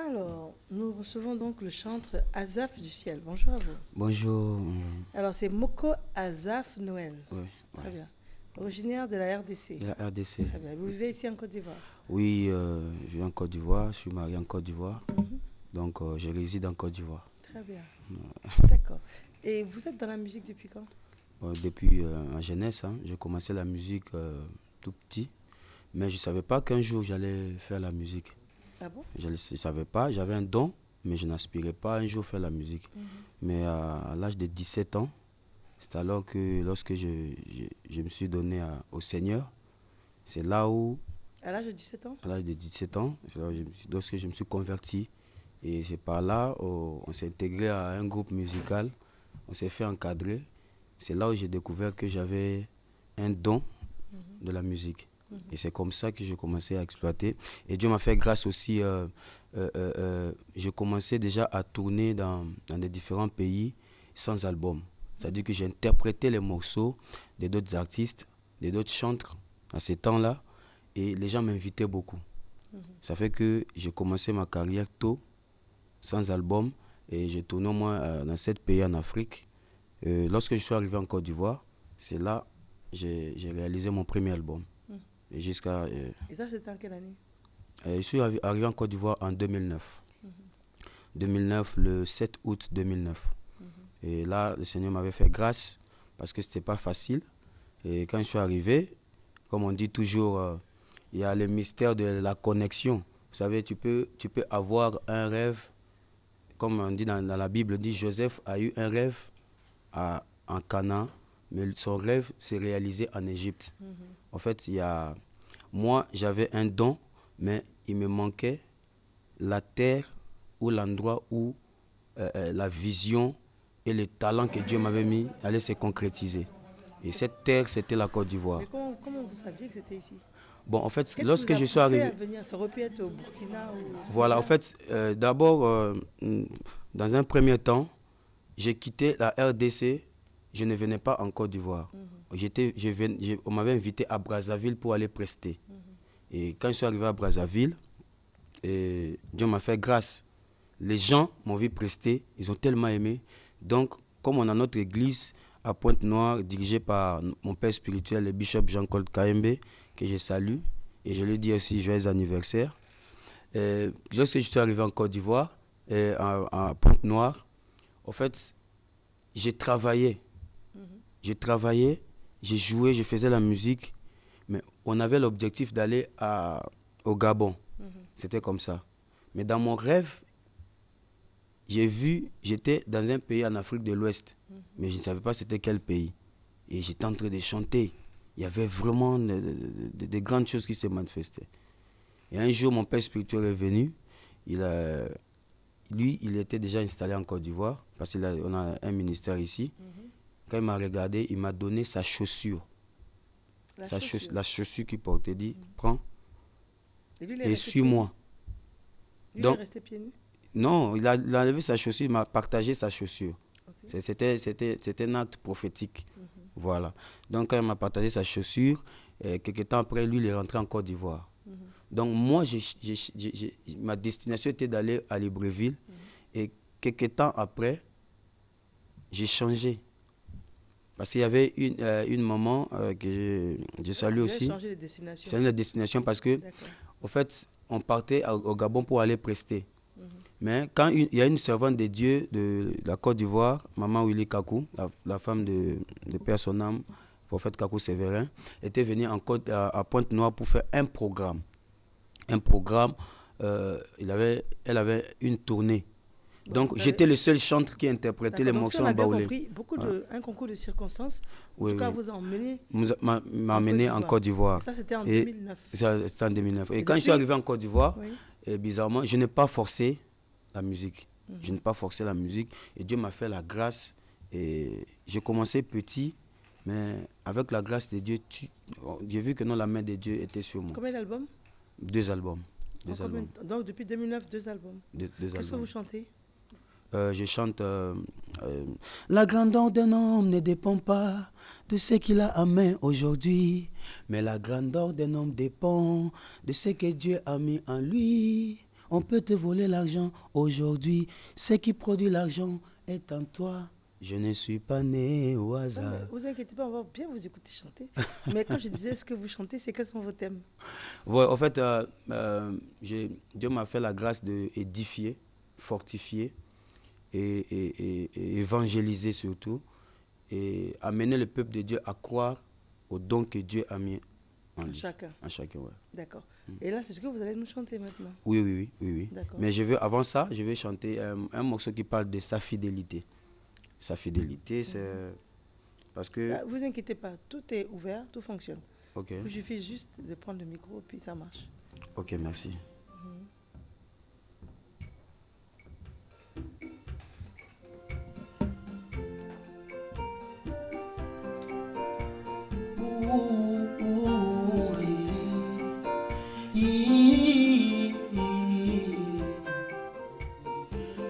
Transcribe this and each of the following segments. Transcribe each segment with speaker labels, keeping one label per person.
Speaker 1: Alors, nous recevons donc le chantre Azaf du ciel. Bonjour à vous.
Speaker 2: Bonjour.
Speaker 1: Alors, c'est Moko Azaf Noël.
Speaker 2: Oui,
Speaker 1: Très
Speaker 2: ouais.
Speaker 1: bien. Originaire de la RDC.
Speaker 2: De la RDC.
Speaker 1: Très bien. Vous vivez ici en Côte d'Ivoire.
Speaker 2: Oui, je vis en Côte d'Ivoire. Je suis marié en Côte d'Ivoire.
Speaker 1: Mhm.
Speaker 2: Donc, je réside en Côte d'Ivoire.
Speaker 1: Très bien. D'accord. Et vous êtes dans la musique depuis quand?
Speaker 2: Depuis ma jeunesse, hein, j'ai commencé la musique tout petit. Mais je ne savais pas qu'un jour j'allais faire la musique.
Speaker 1: Ah bon?
Speaker 2: Je ne savais pas. J'avais un don, mais je n'aspirais pas un jour faire la musique.
Speaker 1: Mhm.
Speaker 2: Mais à l'âge de 17 ans, c'est alors que lorsque je me suis donné au Seigneur, c'est là où,
Speaker 1: À l'âge de 17 ans?
Speaker 2: à l'âge de 17 ans, c'est là où lorsque je me suis converti. Et c'est par là, on s'est intégré à un groupe musical, on s'est fait encadrer. C'est là où j'ai découvert que j'avais un don
Speaker 1: Mhm.
Speaker 2: de la musique.
Speaker 1: Mhm.
Speaker 2: Et c'est comme ça que j'ai commencé à exploiter. Et Dieu m'a fait grâce aussi. J'ai commencé déjà à tourner dans des différents pays sans album. C'est-à-dire que j'ai interprété les morceaux de d'autres artistes, de d'autres chantres à ces temps-là. Et les gens m'invitaient beaucoup.
Speaker 1: Mhm.
Speaker 2: Ça fait que j'ai commencé ma carrière tôt, sans album. Et j'ai tourné au moins dans 7 pays en Afrique. Lorsque je suis arrivé en Côte d'Ivoire, c'est là que j'ai réalisé mon premier album.
Speaker 1: Mhm.
Speaker 2: Et jusqu'à,
Speaker 1: Et ça, c'était en quelle année?
Speaker 2: je suis arrivé en Côte d'Ivoire en 2009.
Speaker 1: Mhm.
Speaker 2: 2009, le 7 août 2009.
Speaker 1: Mhm.
Speaker 2: Et là, le Seigneur m'avait fait grâce parce que c'était pas facile. Et quand je suis arrivé, comme on dit toujours, il y a le mystère de la connexion. Vous savez, tu peux avoir un rêve, comme on dit dans la Bible, on dit Joseph a eu un rêve en Canaan, mais son rêve s'est réalisé en Égypte.
Speaker 1: Mhm.
Speaker 2: En fait, moi, j'avais un don, mais il me manquait la terre ou l'endroit où la vision et le talent que Dieu m'avait mis allaient se concrétiser. Et cette terre, c'était la Côte d'Ivoire.
Speaker 1: Mais comment vous saviez que c'était ici?
Speaker 2: Bon, en fait,
Speaker 1: Qu'est-ce qui vous
Speaker 2: lorsque
Speaker 1: a
Speaker 2: je suis
Speaker 1: poussé à
Speaker 2: arrivé,
Speaker 1: venir? Ça aurait pu être au Burkina ou au
Speaker 2: voilà, en
Speaker 1: Sénégal?
Speaker 2: fait, d'abord, dans un premier temps, j'ai quitté la RDC, je ne venais pas en Côte d'Ivoire.
Speaker 1: Mhm.
Speaker 2: On m'avait invité à Brazzaville pour aller prester.
Speaker 1: Mhm.
Speaker 2: Et quand je suis arrivé à Brazzaville, Dieu m'a fait grâce. Les gens m'ont vu prester, ils ont tellement aimé. Donc, comme on a notre église à Pointe-Noire, dirigée par mon père spirituel, le bishop Jean-Claude Kaembe, que je salue, et je lui dis aussi joyeux anniversaire. Lorsque je suis arrivé en Côte d'Ivoire, à Pointe-Noire, en fait, j'ai travaillé.
Speaker 1: Mhm.
Speaker 2: J'ai travaillé, j'ai joué, je faisais la musique, mais on avait l'objectif d'aller au Gabon.
Speaker 1: Mhm.
Speaker 2: C'était comme ça. Mais dans mon rêve, j'étais dans un pays en Afrique de l'Ouest,
Speaker 1: Mhm.
Speaker 2: mais je ne savais pas c'était quel pays. Et j'étais en train de chanter. Il y avait vraiment de grandes choses qui se manifestaient. Et un jour, mon père spirituel est venu. Lui, il était déjà installé en Côte d'Ivoire, parce qu'on a un ministère ici.
Speaker 1: Mhm.
Speaker 2: Quand il m'a regardé, il m'a donné sa chaussure.
Speaker 1: La chaussure.
Speaker 2: La chaussure qu'il portait. Il dit, prends
Speaker 1: Et lui, il est
Speaker 2: et
Speaker 1: resté pieds nus.
Speaker 2: suis-moi.
Speaker 1: Lui, il est
Speaker 2: Donc,
Speaker 1: resté pieds nus.
Speaker 2: non, il a enlevé sa chaussure, il m'a partagé sa chaussure.
Speaker 1: Ok.
Speaker 2: C'était un acte prophétique.
Speaker 1: Mhm.
Speaker 2: Voilà. Donc, quand il m'a partagé sa chaussure, quelques temps après, lui, il est rentré en Côte d'Ivoire.
Speaker 1: Mhm.
Speaker 2: Donc, moi, ma destination était d'aller à Libreville.
Speaker 1: Mhm.
Speaker 2: Et quelques temps après, j'ai changé. Parce qu'il y avait une maman que je salue
Speaker 1: Vous avez
Speaker 2: aussi.
Speaker 1: changé de destination.
Speaker 2: C'est une destination parce que,
Speaker 1: D'accord.
Speaker 2: en fait, on partait au Gabon pour aller prester.
Speaker 1: Mhm.
Speaker 2: Mais quand il y a une servante de Dieu de la Côte d'Ivoire, Maman Willy Kakou, la femme de Père son âme, prophète Kakou Sévérin, était venue à Pointe-Noire pour faire un programme. Un programme, elle avait une tournée.
Speaker 1: Bon,
Speaker 2: Donc j'étais le seul chanteur qui interprétait les
Speaker 1: d'accord. Donc, si
Speaker 2: morceaux
Speaker 1: on
Speaker 2: en
Speaker 1: a bien
Speaker 2: baoulé.
Speaker 1: compris, un concours de circonstances, en
Speaker 2: Oui,
Speaker 1: tout cas,
Speaker 2: oui.
Speaker 1: vous a emmené
Speaker 2: M'a
Speaker 1: en
Speaker 2: amené
Speaker 1: Côte
Speaker 2: en
Speaker 1: d'Ivoire.
Speaker 2: Côte d'Ivoire.
Speaker 1: Et ça, c'était en
Speaker 2: Et
Speaker 1: 2009.
Speaker 2: c'était en 2009. Et
Speaker 1: Et
Speaker 2: quand je suis
Speaker 1: depuis-
Speaker 2: arrivé en Côte d'Ivoire,
Speaker 1: Oui.
Speaker 2: bizarrement, je n'ai pas forcé la musique.
Speaker 1: Mhm.
Speaker 2: Je n'ai pas forcé la musique. Et Dieu m'a fait la grâce. Et j'ai commencé petit, mais avec la grâce de Dieu, j'ai vu que non, la main de Dieu était sur moi.
Speaker 1: Combien d'albums?
Speaker 2: 2 albums.
Speaker 1: En combien de temps? Donc, depuis 2009, 2 albums.
Speaker 2: Deux
Speaker 1: Qu'est-ce que
Speaker 2: albums.
Speaker 1: vous chantez?
Speaker 2: Je chante La grandeur d'un homme ne dépend pas de ce qu'il a à main aujourd'hui, mais la grandeur d'un homme dépend de ce que Dieu a mis en lui. On peut te voler l'argent aujourd'hui. Ce qui produit l'argent est en toi. Je ne suis pas né au hasard.
Speaker 1: Vous inquiétez pas, on va bien vous écouter chanter. Mais quand je disais ce que vous chantez, c'est quels sont vos thèmes?
Speaker 2: Ouais, en fait, Dieu m'a fait la grâce d'édifier, fortifier et évangéliser surtout. Et amener le peuple de Dieu à croire au don que Dieu a mis en lui.
Speaker 1: Chacun.
Speaker 2: En chacun, ouais.
Speaker 1: D'accord. Et là, c'est ce que vous allez nous chanter maintenant.
Speaker 2: Oui.
Speaker 1: D'accord.
Speaker 2: Mais avant ça, je vais chanter un morceau qui parle de sa fidélité. Sa fidélité, c'est parce que...
Speaker 1: Là, vous inquiétez pas, tout est ouvert, tout fonctionne.
Speaker 2: Ok.
Speaker 1: Il suffit juste de prendre le micro, puis ça marche.
Speaker 2: Ok, merci.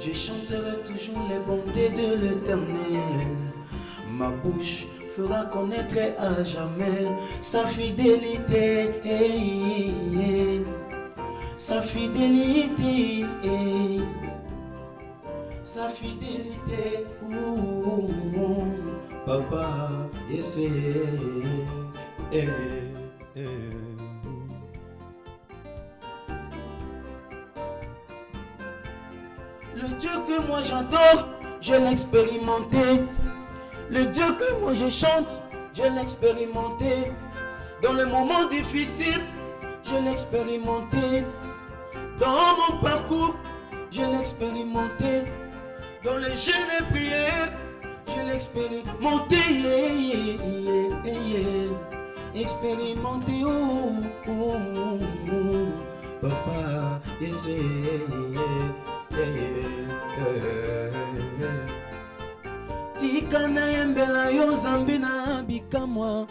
Speaker 2: Je chanterai toujours les bontés de l'Éternel. Ma bouche fera connaître à jamais sa fidélité. Sa fidélité. Sa fidélité. Papa, yes, Le Dieu que moi j'adore, je l'ai expérimenté. Le Dieu que moi je chante, je l'ai expérimenté. Dans les moments difficiles, je l'ai expérimenté. Dans mon parcours, je l'ai expérimenté. Dans les jeûnes et prières, je l'ai expérimenté. Expérimenté, papa, yes, tika na yembela yo Nzambe na bikamwa,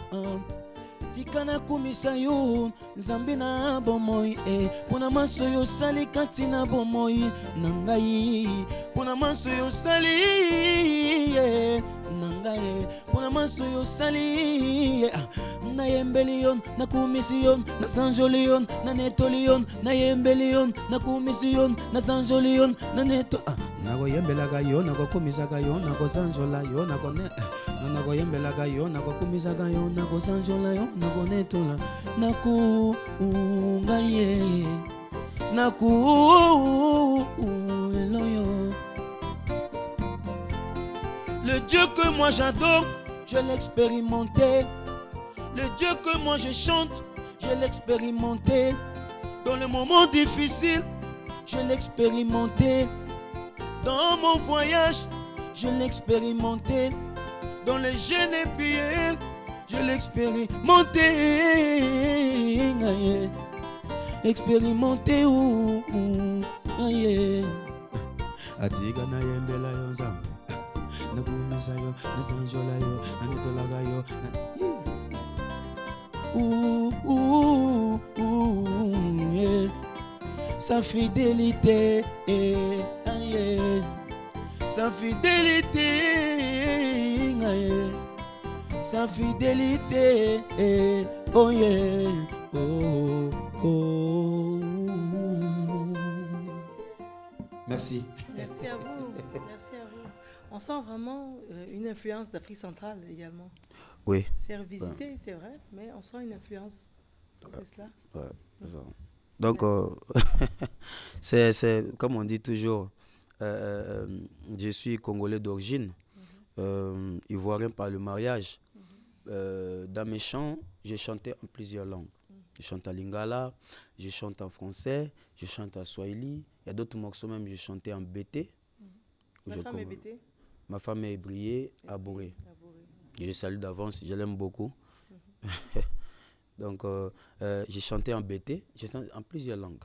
Speaker 2: tika na kumisa yo Nzambe na bomoi, pona maso yo sali kati na bomoi na ngai, pona maso yo sali na ngai, pona maso yo sali na yembeli yon, na kumisi yon, na sanjoli yon, na netoli yon, na yembeli yon, na kumisi yon, na sanjoli yon, na neto nako yembelaka yo, nako kumisaka yo, nako sanjola yo, nako yembelaka yo, nako kumisaka yo, nako sanjola yo, nako netola, nako ngaye, nako eloyo. Le Dieu que moi j'adore, je l'ai expérimenté. Le Dieu que moi je chante, je l'ai expérimenté. Dans les moments difficiles, je l'ai expérimenté. Dans mon voyage, je l'ai expérimenté. Dans les jeûnes et prières, je l'ai expérimenté. Expérimenté Atika na yembela yo Nzambe, na kumisa yo, na sanjola yo, na netolaga yo, sa fidélité, sa fidélité, sa fidélité, oh yeah, oh. Merci.
Speaker 1: Merci à vous, merci à vous. On sent vraiment une influence d'Afrique centrale également.
Speaker 2: Oui.
Speaker 1: C'est revisité, c'est vrai, mais on sent une influence. C'est cela.
Speaker 2: Ouais, c'est ça. Donc, c'est comme on dit toujours, je suis congolais d'origine, ivoirien par le mariage. Dans mes chants, j'ai chanté en plusieurs langues. Je chante à lingala, je chante en français, je chante à swahili. Il y a d'autres morceaux même, je chantais en bété.
Speaker 1: Ma femme est bété?
Speaker 2: Ma femme est brillée à Boré. Je le salue d'avance, je l'aime beaucoup. Donc, j'ai chanté en BT, j'ai chanté en plusieurs langues.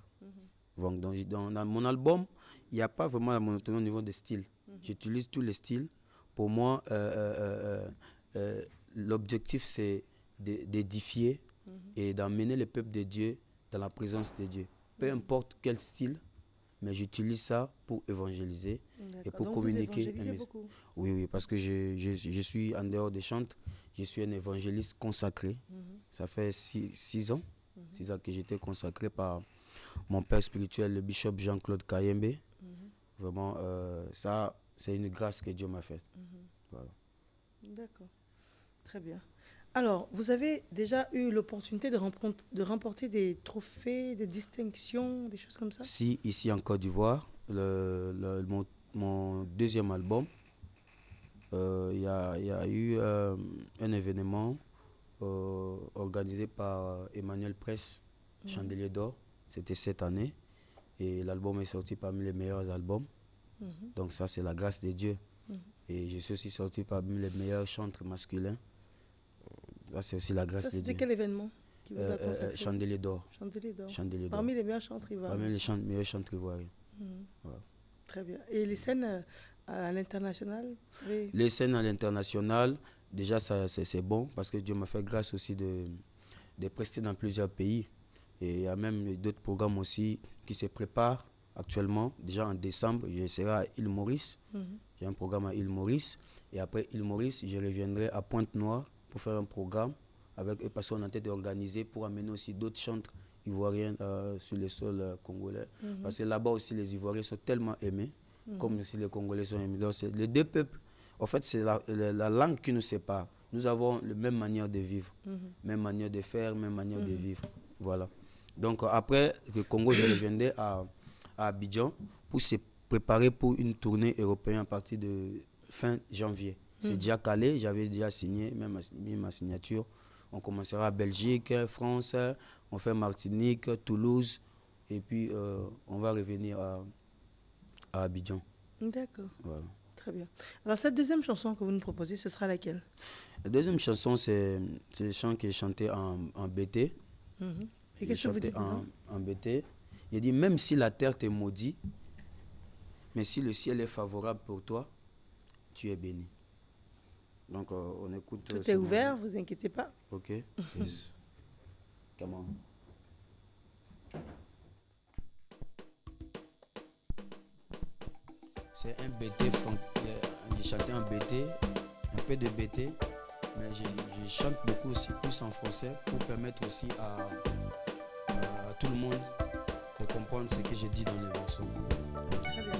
Speaker 2: Donc, dans mon album, il n'y a pas vraiment la monotonie au niveau des styles. J'utilise tous les styles. Pour moi, l'objectif, c'est d'édifier et d'emmener le peuple de Dieu dans la présence de Dieu. Peu importe quel style, mais j'utilise ça pour évangéliser et pour
Speaker 1: donc
Speaker 2: communiquer.
Speaker 1: Vous évangélisez beaucoup.
Speaker 2: Oui, parce que je suis en dehors des chants, je suis un évangéliste consacré. Ça fait 6 ans, 6 ans que j'étais consacré par mon père spirituel, le bishop Jean-Claude Kayembe. Vraiment, ça, c'est une grâce que Dieu m'a faite. Voilà.
Speaker 1: D'accord. Très bien. Alors, vous avez déjà eu l'opportunité de remporter des trophées, des distinctions, des choses comme ça?
Speaker 2: Si, ici en Côte d'Ivoire, mon deuxième album, il y a eu un événement organisé par Emmanuel Press, Chandelier d'Or. C'était cette année. Et l'album est sorti parmi les meilleurs albums. Donc ça, c'est la grâce de Dieu. Et je suis aussi sorti parmi les meilleurs chantres masculins. Ça, c'est aussi la grâce de Dieu.
Speaker 1: C'était quel événement qui vous a consacré?
Speaker 2: Chandelier d'Or.
Speaker 1: Chandelier d'Or.
Speaker 2: Chandelier d'Or.
Speaker 1: Parmi les meilleurs chantres ivoiriens.
Speaker 2: Parmi les meilleurs chantres ivoiriens. Voilà.
Speaker 1: Très bien. Et les scènes à l'international, vous savez?
Speaker 2: Les scènes à l'international, déjà, c'est bon parce que Dieu m'a fait grâce aussi de prester dans plusieurs pays. Et il y a même d'autres programmes aussi qui se préparent actuellement. Déjà en décembre, je serai à Île-Maurice. J'ai un programme à Île-Maurice. Et après Île-Maurice, je reviendrai à Pointe-Noire pour faire un programme avec eux parce qu'on a en tête d'organiser pour amener aussi d'autres chantres ivoiriens sur le sol congolais. Parce que là-bas aussi, les Ivoiriens sont tellement aimés, comme aussi les Congolais sont aimés. Donc, les deux peuples, en fait, c'est la langue qui nous sépare. Nous avons la même manière de vivre, même manière de faire, même manière de vivre. Voilà. Donc, après le Congo, je reviendrai à Abidjan pour se préparer pour une tournée européenne à partir de fin janvier. C'est déjà calé, j'avais déjà signé, même mis ma signature. On commencera à Belgique, France, on fait Martinique, Toulouse, et puis on va revenir à Abidjan.
Speaker 1: D'accord.
Speaker 2: Voilà.
Speaker 1: Très bien. Alors, cette deuxième chanson que vous nous proposez, ce sera laquelle?
Speaker 2: La deuxième chanson, c'est le chant qui est chanté en BT.
Speaker 1: Et qu'est-ce que vous dites
Speaker 2: en BT. Il dit, même si la terre te maudit, mais si le ciel est favorable pour toi, tu es béni. Donc, on écoute.
Speaker 1: Tout est ouvert, vous inquiétez pas.
Speaker 2: Ok. Yes. Come on. C'est un BT, j'ai chanté en BT, un peu de BT, mais je chante beaucoup aussi, plus en français, pour permettre aussi à tout le monde de comprendre ce que j'ai dit dans les morceaux.
Speaker 1: Très bien.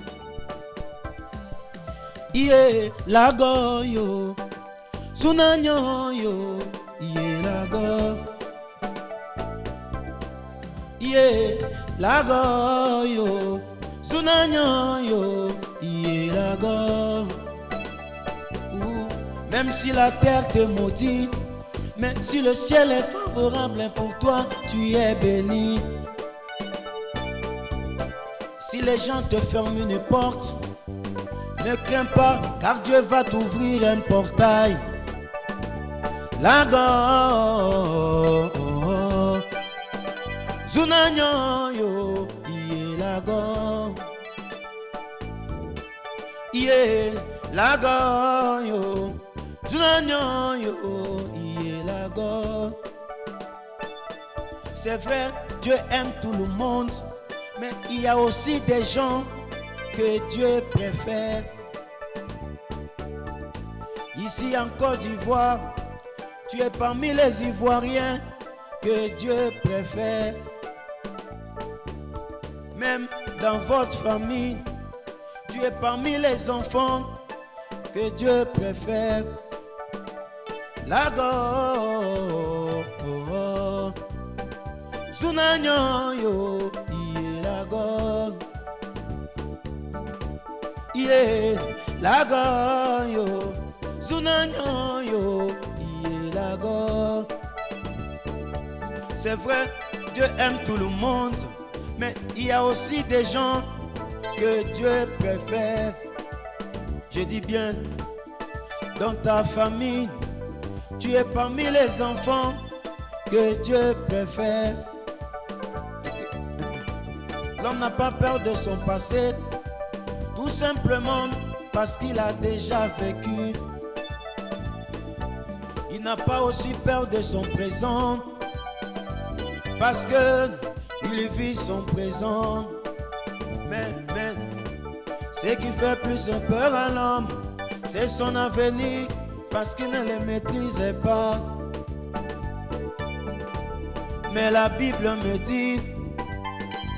Speaker 2: Iye lago yo, sunanyo yo, iye lago. Iye lago yo, sunanyo yo, iye lago. Même si la terre te maudit, mais si le ciel est favorable pour toi, tu es béni. Si les gens te ferment une porte, ne crains pas, car Dieu va t'ouvrir un portail. Lago, Zunanyo yo, iye lago. Iye lago yo, Zunanyo yo, iye lago. C'est vrai, Dieu aime tout le monde, mais il y a aussi des gens que Dieu préfère. Ici en Côte d'Ivoire, tu es parmi les Ivoiriens que Dieu préfère. Même dans votre famille, tu es parmi les enfants que Dieu préfère. Lago, Zunanyo yo, iye lago. Iye lago yo, Zunanyo yo, iye lago. C'est vrai, Dieu aime tout le monde, mais il y a aussi des gens que Dieu préfère. Je dis bien, dans ta famille, tu es parmi les enfants que Dieu préfère. L'homme n'a pas peur de son passé, tout simplement parce qu'il a déjà vécu. Il n'a pas aussi peur de son présent, parce que il vit son présent. Mais ce qui fait plus peur à l'homme, c'est son avenir, parce qu'il ne le maîtrise pas. Mais la Bible me dit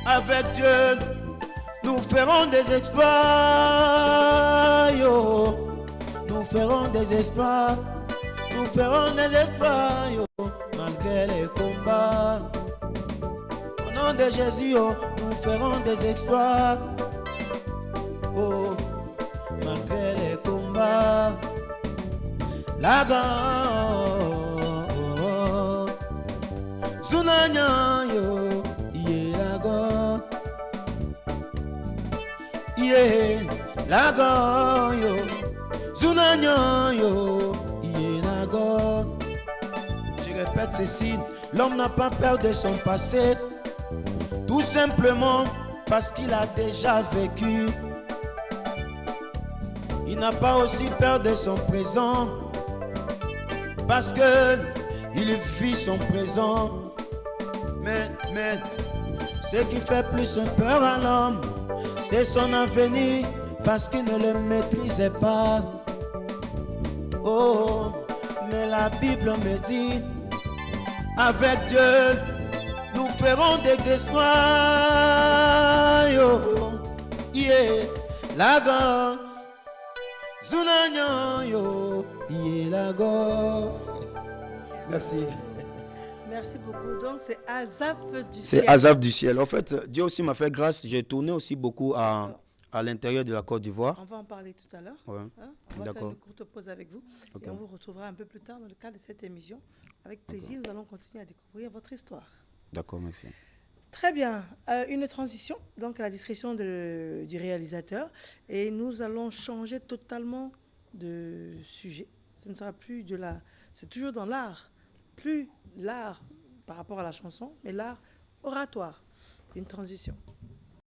Speaker 2: Avec Dieu, nous ferons des exploits. Yo. Nous ferons des exploits. Nous ferons des exploits. Yo. Malgré les combats. Au nom de Jésus, oh, nous ferons des exploits. Oh, malgré les combats. La oh, Zunanya yo, yeah, la yo, Zunanya yo, yeah, je répète ceci, l'homme n'a pas peur de son passé, tout simplement parce qu'il a déjà vécu. Il n'a pas aussi peur de son présent, parce que il vit son présent. Mais ce qui fait plus peur à l'homme, c'est son avenir, parce qu'il ne le maîtrisait pas. Oh, mais la Bible me dit, avec Dieu, nous ferons des exploits. Yo, yeah, la grande, Zunanya, yo, yeah, la grande. Merci.
Speaker 1: Merci beaucoup. Donc, c'est Azaf du ciel.
Speaker 2: C'est Azaf du ciel. En fait, Dieu aussi m'a fait grâce. J'ai tourné aussi beaucoup à l'intérieur de la Côte d'Ivoire.
Speaker 1: On va en parler tout à l'heure.
Speaker 2: Ouais.
Speaker 1: Hein? On va faire une courte pause avec vous. Okay. Et on vous retrouvera un peu plus tard dans le cadre de cette émission. Avec plaisir, nous allons continuer à découvrir votre histoire.
Speaker 2: D'accord, merci.
Speaker 1: Très bien. Une transition, donc à la discrétion du réalisateur. Et nous allons changer totalement de sujet. Ce ne sera plus de la... C'est toujours dans l'art. Plus l'art par rapport à la chanson, mais l'art oratoire. Une transition.